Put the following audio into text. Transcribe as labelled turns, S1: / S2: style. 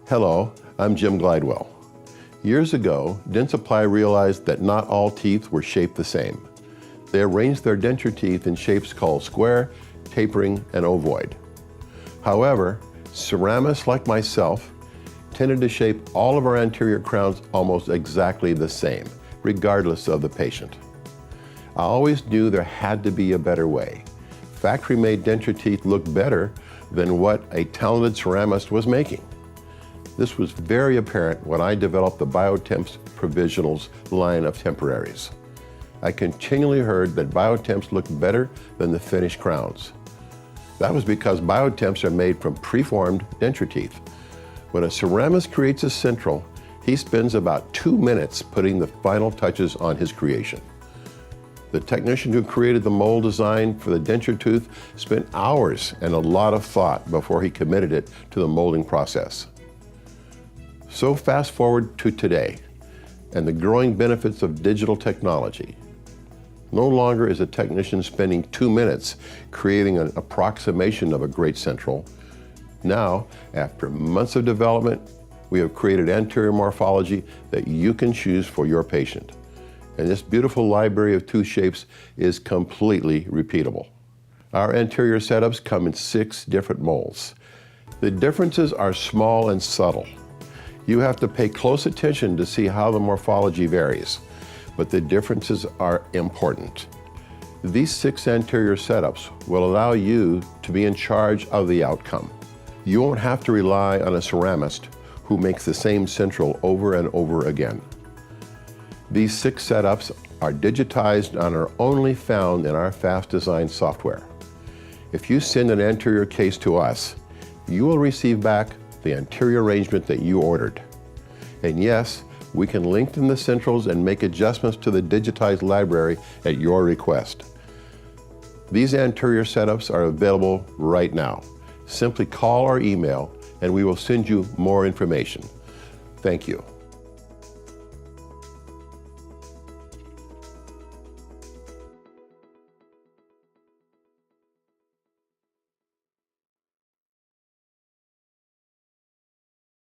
S1: Hello, I'm Jim Glidewell. Years ago, Dentsply realized that not all teeth were shaped the same. They arranged their denture teeth in shapes called square, tapering, and ovoid. However, ceramists like myself tended to shape all of our anterior crowns almost exactly the same, regardless of the patient. I always knew there had to be a better way. Factory-made denture teeth looked better than what a talented ceramist was making. This was very apparent when I developed the Biotemps Provisionals line of temporaries. I continually heard that Biotemps looked better than the finished crowns. That was because Biotemps are made from preformed denture teeth. When a ceramist creates a central, he spends about 2 minutes putting the final touches on his creation. The technician who created the mold design for the denture tooth spent hours and a lot of thought before he committed it to the molding process. So fast forward to today and the growing benefits of digital technology. No longer is a technician spending 2 minutes creating an approximation of a great central. Now, after months of development, we have created anterior morphology that you can choose for your patient. And this beautiful library of tooth shapes is completely repeatable. Our anterior setups come in 6 different molds. The differences are small and subtle. You have to pay close attention to see how the morphology varies, but the differences are important. These 6 anterior setups will allow you to be in charge of the outcome. You won't have to rely on a ceramist who makes the same central over and over again. These 6 setups are digitized and are only found in our fast design software. If you send an anterior case to us, you will receive back the anterior arrangement that you ordered. And yes, we can lengthen the centrals and make adjustments to the digitized library at your request. These anterior setups are available right now. Simply call or email and we will send you more information. Thank you.